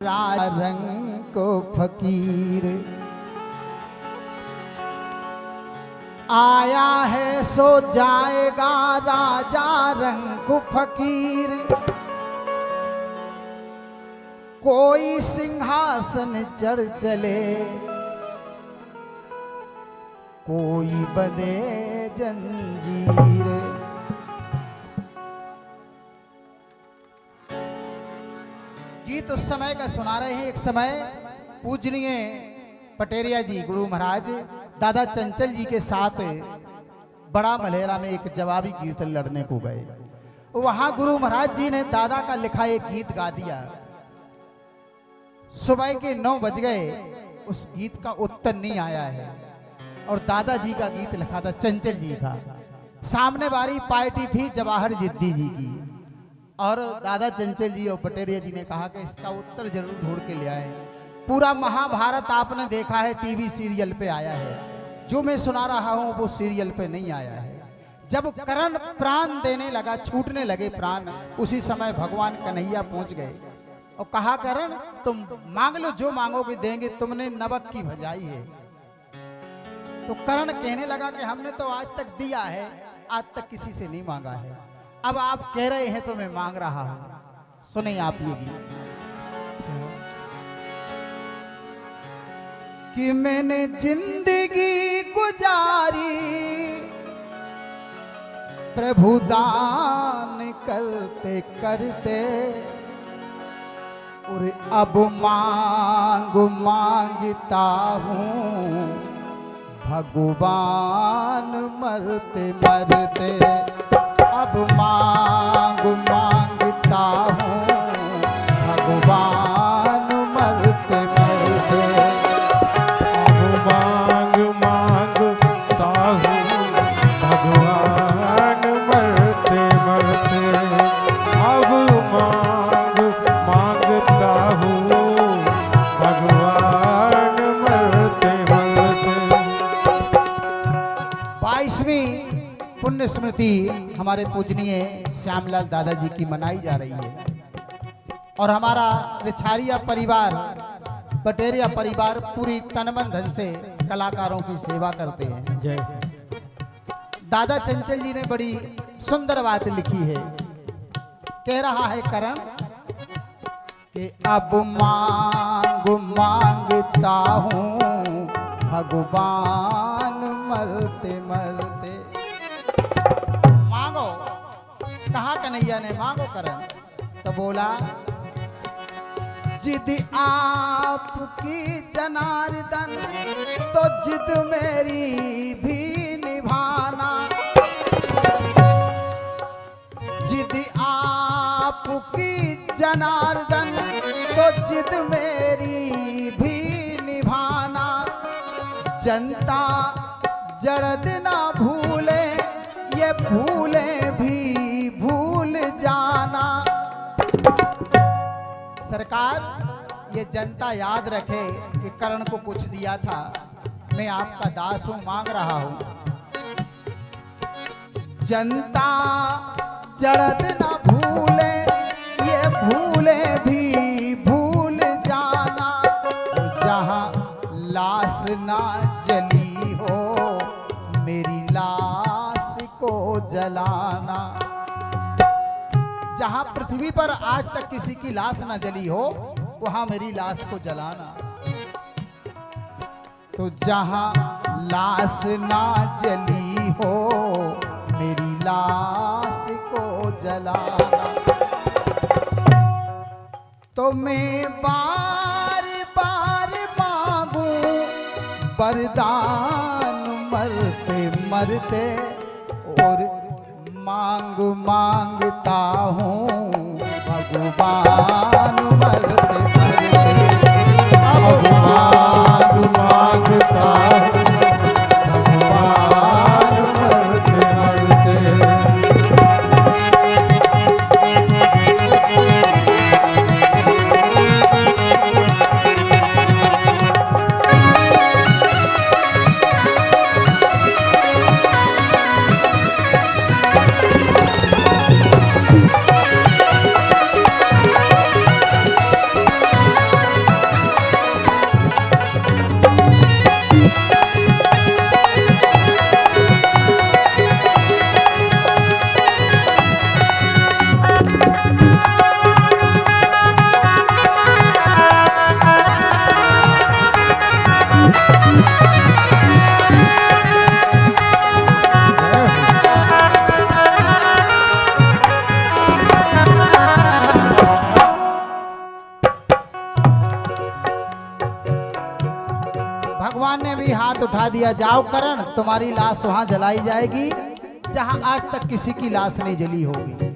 रंग को फकीर आया है सो जाएगा राजा रंग को फकीर। कोई सिंहासन चढ़ चले कोई बदे जंजीर। गीत उस समय का सुना रहे हैं। एक समय पूजनीय पटेरिया जी गुरु महाराज दादा चंचल जी के साथ बड़ा मलेरा में एक जवाबी कीर्तन लड़ने को गए। वहां गुरु महाराज जी ने दादा का लिखा एक गीत गा दिया। सुबह के 9 बज गए, उस गीत का उत्तर नहीं आया है और दादाजी का गीत लिखा था चंचल जी का। सामने वाली पार्टी थी जवाहर जिद्दी जी की और दादा चंचल जी और पटेरिया जी ने कहा कि इसका उत्तर जरूर ढूंढ के ले आए। पूरा महाभारत आपने देखा है, टीवी सीरियल पे आया है, जो मैं सुना रहा हूं वो सीरियल पे नहीं आया है। जब कर्ण प्राण देने लगा, छूटने लगे प्राण, उसी समय भगवान कन्हैया पहुंच गए और कहा कर्ण तुम मांग लो, जो मांगोगे देंगे, तुमने नमक की भजाई है। तो कर्ण कहने लगा कि हमने तो आज तक दिया है, आज तक किसी से नहीं मांगा है, अब आप कह रहे हैं तो मैं मांग रहा हूं। सुने आप ये गीत कि मैंने जिंदगी गुजारी प्रभु दान करते करते, और अब मांगता हूं भगवान मरते मरते। अब मांगता हूँ भगवान मरते मरते। अब मांगता हूँ भगवान मरते मरते। अब मांगता हूँ भगवान मरते मरते। 22वीं पुण्य स्मृति हमारे पूजनीय श्यामलाल दादाजी की मनाई जा रही है और हमारा रिछारिया परिवार, पटेरिया परिवार पूरी तन मन धन से कलाकारों की सेवा करते हैं। जय। दादा चंचल जी ने बड़ी सुंदर बात लिखी है। कह रहा है करण कि अब मांगता हूँ भगवान मरते मरते। मांगो, कहा कन्हैया ने मांगो करण, तो बोला जिद आपकी जनार्दन तो जिद मेरी भी निभाना। जिद आपकी जनार्दन तो जिद मेरी भी निभाना। जनता जड़द ना भूले, ये भूले भी भूल जाना। सरकार ये जनता याद रखे कि कर्ण को कुछ दिया था, मैं आपका दास हूं, मांग रहा हूं। जनता जड़द ना भूले, ये भूले भी भूल जाना। जहां लाश ना जली हो मेरी लाश को जलाना। जहां पृथ्वी पर आज तक किसी की लाश ना जली हो वहां मेरी लाश को जलाना। तो जहां लाश ना जली हो मेरी लाश को जलाना। तो मैं बार बार मांगू वरदान मरते मरते, और मांगता हूँ भगवान मरते मरते। अब मांगता हूँ भगवान मरते मरते। भगवान ने भी हाथ उठा दिया, जाओ करण, तुम्हारी लाश वहां जलाई जाएगी जहां आज तक किसी की लाश नहीं जली होगी।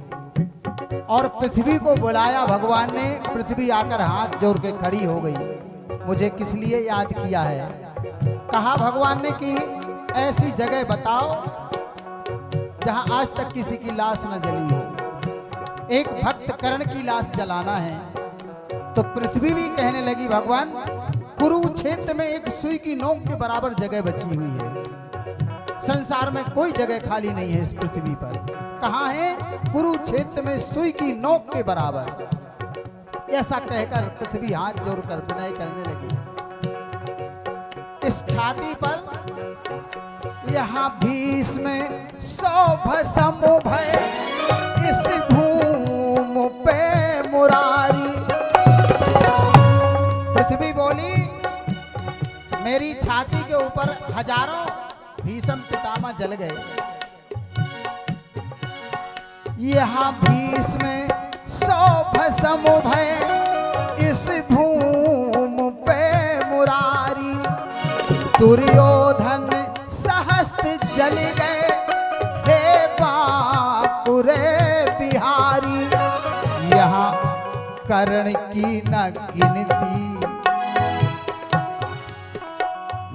और पृथ्वी को बुलाया भगवान ने, पृथ्वी आकर हाथ जोड़ के खड़ी हो गई। मुझे किस लिए याद किया है? कहा भगवान ने कि ऐसी जगह बताओ जहां आज तक किसी की लाश न जली हो। एक भक्त कर्ण की लाश जलाना है। तो पृथ्वी भी कहने लगी, भगवान कुरुक्षेत्र में एक सुई की नोक के बराबर जगह बची हुई है, संसार में कोई जगह खाली नहीं है इस पृथ्वी पर। कहाँ है? कुरुक्षेत्र में सुई की नोक के बराबर। ऐसा कहकर पृथ्वी हाथ जोड़कर विनय करने लगी। इस छाती पर यहाँ भीष्म सौभ समुभय, इस भूमि पे मुरारी। पृथ्वी बोली, मेरी छाती के ऊपर हजारों भीष्म पितामह जल गए। यहाँ भीष्म सौभ समुभय, इस भूमि पे मुरारी। दुर्योधन सहस्त्र जल गए, हे बांकुरे बिहारी। यहाँ कर्ण की न गिनती,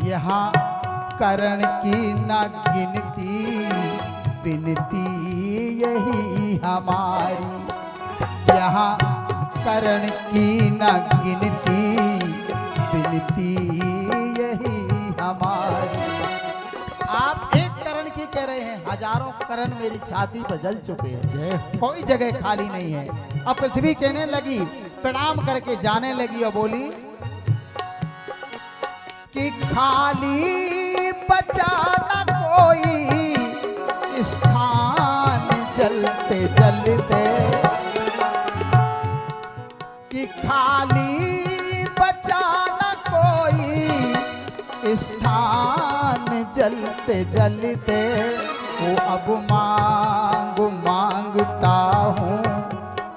यहाँ कर्ण की न गिनती, बिनती यही हमारी। यहाँ कर्ण की न गिनती, बिनती यही हमारी। आप एक कर्ण की कह रहे हैं, हजारों कर्ण मेरी छाती पर जल चुके हैं, कोई जगह खाली नहीं है। अब पृथ्वी कहने लगी, प्रणाम करके जाने लगी और बोली कि खाली बचा न कोई स्थान जलते जलते, कि खाली बचा न कोई स्थान जलते जलते। वो अब मांग मांगता हूँ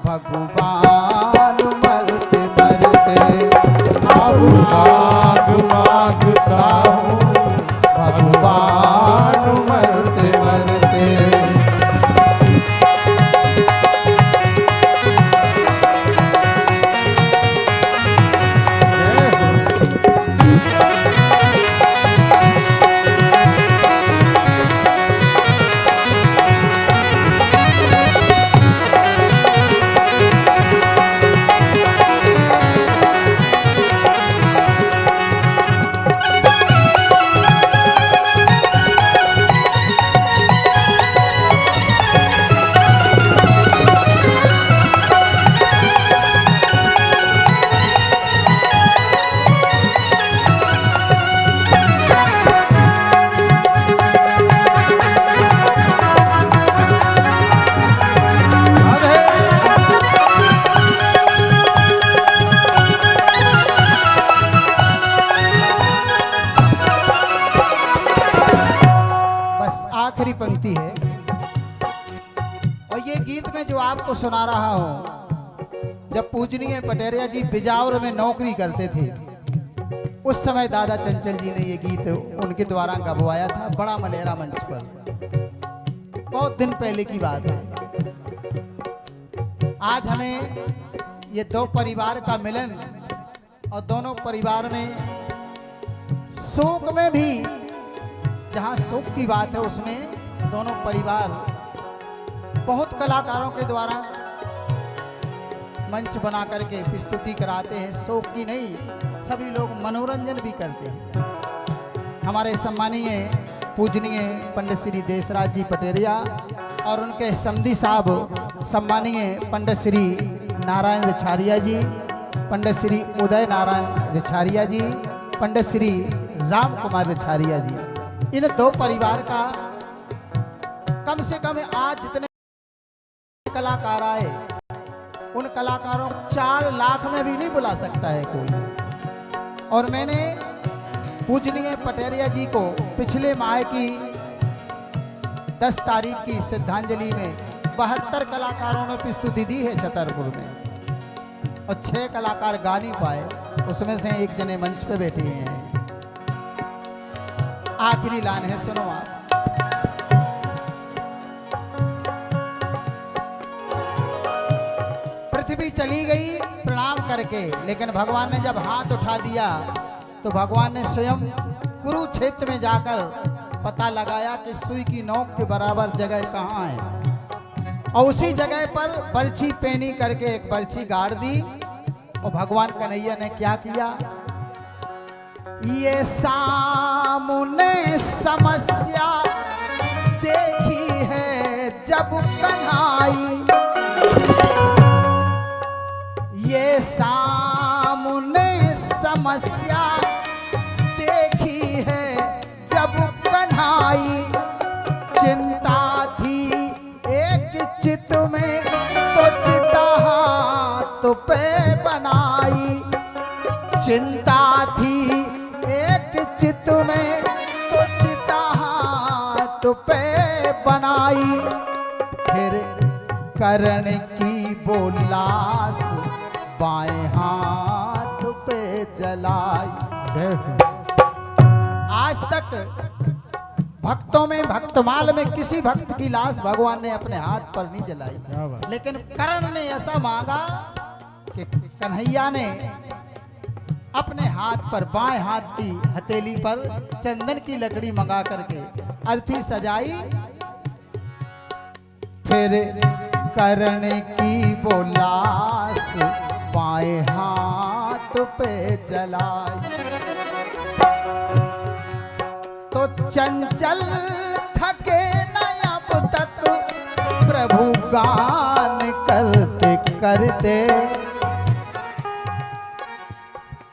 भगवान मरते मरते, अब मांग मांगता हूँ भगवान मरते मरते। आखिरी पंक्ति है और ये गीत में जो आपको सुना रहा हूं, जब पूजनीय पटेरिया जी बिजावर में नौकरी करते थे, उस समय दादा चंचल जी ने ये गीत उनके द्वारा गवाया था, बड़ा मलेरा मंच पर। बहुत दिन पहले की बात है। आज हमें ये दो परिवार का मिलन और दोनों परिवार में शोक में भी, जहां शोक की बात है उसमें दोनों परिवार बहुत कलाकारों के द्वारा मंच बना करके प्रस्तुति कराते हैं। शोक की नहीं, सभी लोग मनोरंजन भी करते हैं। हमारे सम्मानीय पूजनीय पंडित श्री देशराज जी पटेरिया और उनके समधी साहब सम्मानीय पंडित श्री नारायण रिछारिया जी, पंडित श्री उदय नारायण रिछारिया जी, पंडित श्री राम कुमार रिछारिया जी, इन दो परिवार का कम से कम आज जितने कलाकार आए, उन कलाकारों 4 लाख में भी नहीं बुला सकता है कोई। और मैंने पूजनीय पटेरिया जी को पिछले माह की 10 तारीख की श्रद्धांजलि में 72 कलाकारों ने प्रस्तुति दी है छतरपुर में, और 6 कलाकार गा नहीं पाए, उसमें से एक जने मंच पे बैठे हैं। आखिरी लाइन है, सुनो आप। पृथ्वी चली गई प्रणाम करके, लेकिन भगवान ने जब हाथ उठा दिया तो भगवान ने स्वयं कुरुक्षेत्र में जाकर पता लगाया कि सुई की नोक के बराबर जगह कहाँ है, और उसी जगह पर बर्छी पेनी करके एक बर्छी गाड़ दी। और भगवान कन्हैया ने क्या किया, ये सामने समस्या देखी है जब कन्हाई, ये सामने समस्या देखी है जब कन्हाई, चिंता थी एक चित में तो चिता हाथ पे बनाई, चिंता थी एक चित में तो चिता हाथ पे बनाई, फिर कर्ण की बोलास बाएं हाथ पे जलाई। जय हो। आज तक भक्तों में, भक्तमाल में किसी भक्त की लाश भगवान ने अपने हाथ पर नहीं क्या जलाई, बात। लेकिन कर्ण ने ऐसा मांगा कि कन्हैया ने अपने हाथ पर, बाएं हाथ की हथेली पर चंदन की लकड़ी मंगा करके अर्थी सजाई, फिर कर्ण की बोलास बाएं हाथ पे जलाई। तो चंचल थके न अब तक प्रभु गान करते करते।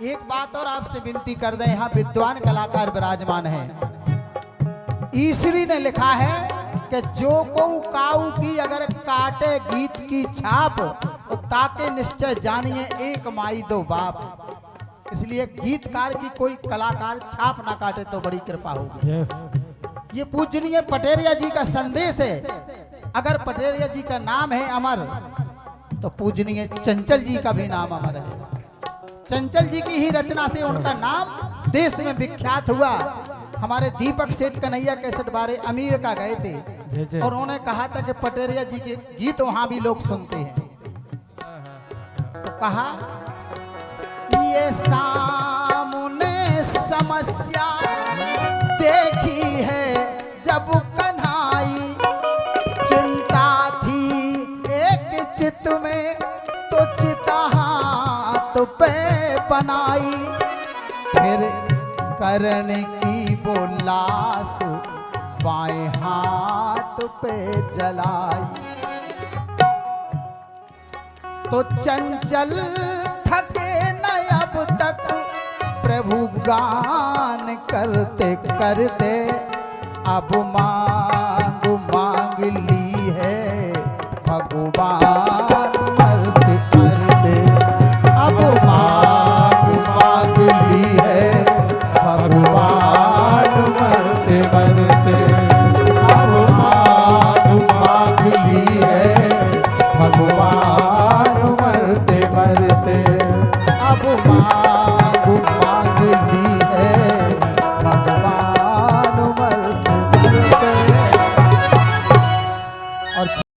एक बात और आपसे विनती कर दें, यहाँ विद्वान कलाकार विराजमान हैं। ईश्वरी ने लिखा है कि जो को काऊ की अगर काटे गीत की छाप, तो ताके निश्चय जानिए एक माई दो बाप। इसलिए गीतकार की कोई कलाकार छाप ना काटे तो बड़ी कृपा होगी। जय हो। ये पूजनीय पटेरिया जी का संदेश है। अगर पटेरिया जी का नाम है अमर, तो पूजनीय चंचल जी का भी नाम अमर है। चंचल जी की ही रचना से उनका नाम देश में विख्यात हुआ। हमारे दीपक सेठ कन्हैया कैसेट बारे अमीर का गए थे, जय जय। और उन्होंने कहा था कि पटेरिया जी के गीत वहां भी लोग सुनते हैं। तो कहा ये सामने समस्या देखी है जब कन्हाई, चिंता थी एक चित में तो चिता हाथ पे बनाई, फिर कर्ण की बोलास बाएं हाथ पे जलाई। तो चंचल थके न अब तक प्रभु गान करते करते, अब मांग मांग ली है भगवान